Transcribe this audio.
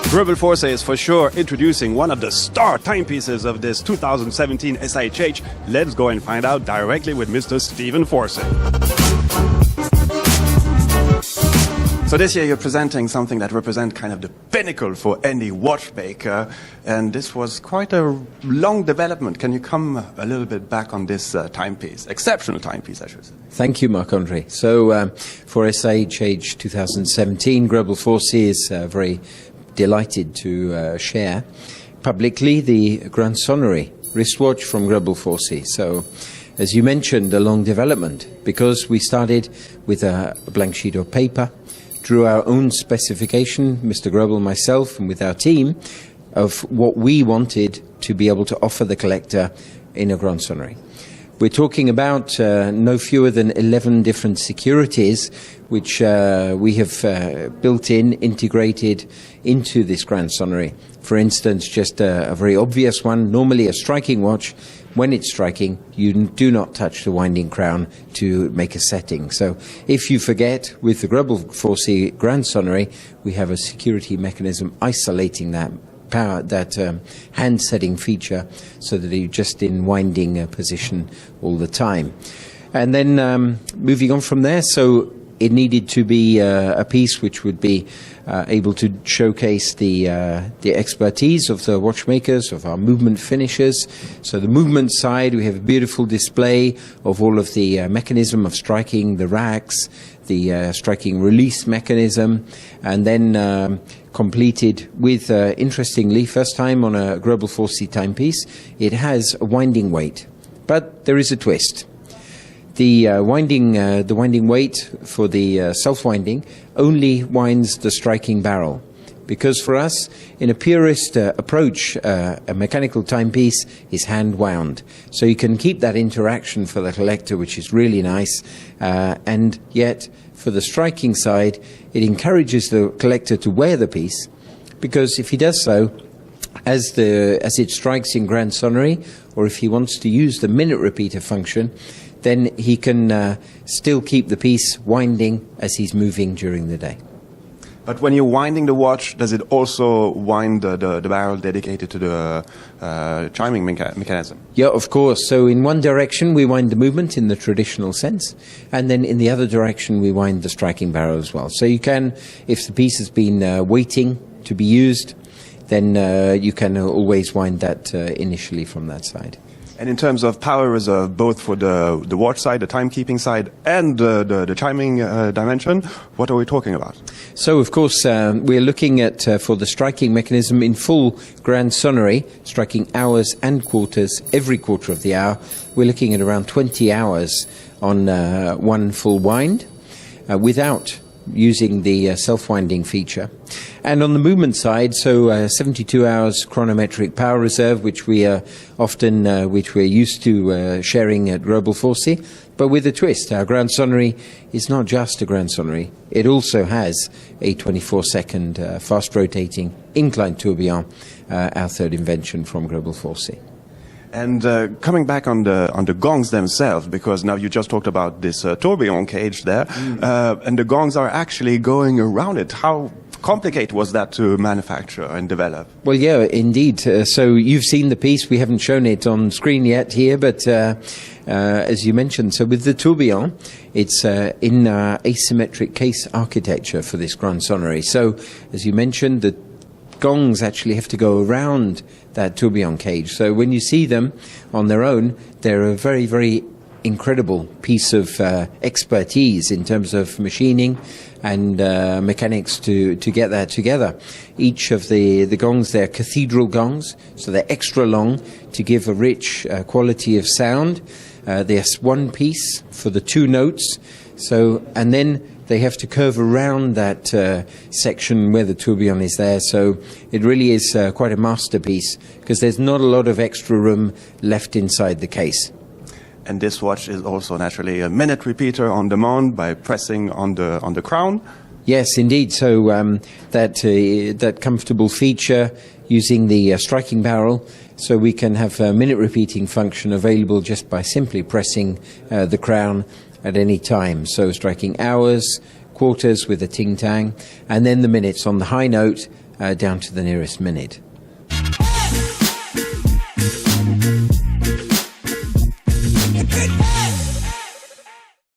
Greubel Forsey is for sure introducing one of the star timepieces of this 2017 SIHH. Let's go and find out directly with Mr. Stephen Forsey. So this year you're presenting something that represents kind of the pinnacle for any watchmaker, and this was quite a long development. Can you come a little bit back on this timepiece, exceptional timepiece, I should say? Thank you, Marc-Andre. So for SIHH 2017, Greubel Forsey is very delighted to share publicly the Grande Sonnerie wristwatch from Greubel Forsey. So, as you mentioned, a long development because we started with a blank sheet of paper, drew our own specification, Mr. Greubel, myself, and with our team, of what we wanted to be able to offer the collector in a Grande Sonnerie. We're talking about no fewer than 11 different securities which we have built in, integrated into this Grande Sonnerie. For instance, just a very obvious one, normally a striking watch, when it's striking, you do not touch the winding crown to make a setting. So if you forget, with the Greubel Forsey Grande Sonnerie, we have a security mechanism isolating that power, that hand setting feature, so that you're just in winding position all the time. And then moving on from there, so it needed to be a piece which would be able to showcase the expertise of the watchmakers, of our movement finishers. So the movement side, we have a beautiful display of all of the mechanism of striking, the racks, the striking release mechanism, and then completed with, interestingly, first time on a Greubel Forsey timepiece, it has a winding weight. But there is a twist. The winding weight for the self-winding only winds the striking barrel, because for us, in a purist approach, a mechanical timepiece is hand-wound. So you can keep that interaction for the collector, which is really nice, and yet for the striking side, it encourages the collector to wear the piece, because if he does so, as it strikes in Grande Sonnerie, or if he wants to use the minute repeater function, then he can still keep the piece winding as he's moving during the day. But when you're winding the watch, does it also wind the barrel dedicated to the chiming mechanism? Yeah, of course. So in one direction we wind the movement in the traditional sense, and then in the other direction we wind the striking barrel as well. So you can, if the piece has been waiting to be used, then you can always wind that initially from that side. And in terms of power reserve, both for the watch side, the timekeeping side, and the chiming dimension, what are we talking about? So, of course, we're looking at, for the striking mechanism in full Grande Sonnerie, striking hours and quarters, every quarter of the hour, we're looking at around 20 hours on one full wind, without using the self-winding feature. And on the movement side, so 72 hours chronometric power reserve, which we are often, which we're used to sharing at Greubel Forsey, but with a twist. Our Grande Sonnerie is not just a Grande Sonnerie. It also has a 24-second fast-rotating inclined tourbillon, our third invention from Greubel Forsey. And coming back on the gongs themselves, because now you just talked about this tourbillon cage there, and the gongs are actually going around it. How complicated was that to manufacture and develop? Well, yeah, indeed. So you've seen the piece. We haven't shown it on screen yet here, but as you mentioned, so with the tourbillon, it's in asymmetric case architecture for this Grande Sonnerie. So, as you mentioned, the gongs actually have to go around that tourbillon cage. So when you see them on their own, they're a very, very incredible piece of expertise in terms of machining and mechanics to get that together. Each of the gongs, they're cathedral gongs, so they're extra long to give a rich quality of sound. There's one piece for the two notes, so, and then they have to curve around that section where the tourbillon is there. So it really is quite a masterpiece, because there's not a lot of extra room left inside the case. And this watch is also naturally a minute repeater on demand by pressing on the crown. Yes, indeed. So that comfortable feature using the striking barrel, so we can have a minute repeating function available just by simply pressing the crown at any time. So striking hours, quarters with a ting-tang, and then the minutes on the high note down to the nearest minute.